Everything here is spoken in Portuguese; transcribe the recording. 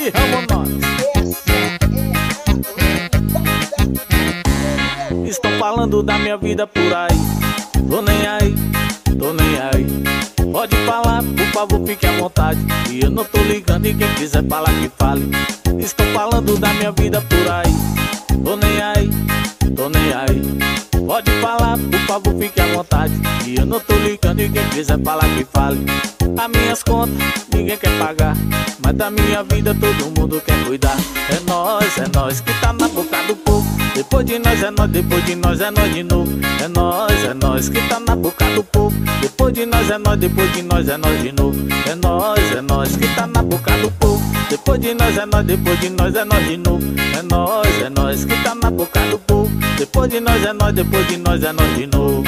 e vamos nós. Estão falando da minha vida por aí. Tô nem aí, tô nem aí. Pode falar, por favor, fique à vontade. E eu não tô ligando e quem quiser falar que fale. Estão falando da minha vida por aí. Tô nem aí, tô nem aí. Pode falar, por favor, fique à vontade. E eu não tô ligando e quem quiser falar que fale. As minhas contas ninguém quer pagar, mas da minha vida todo mundo quer cuidar. É nós que tá na boca do povo. Depois de nós é nós, depois de nós é nós de novo. É nós que tá na boca do povo. Depois de nós é nós, depois de nós é nós de novo. É nós que tá na boca do povo. Depois de nós é nós, depois de nós é nós de novo. É nós que tá na boca do povo. Depois de nós é nós, depois de nós é nós de novo.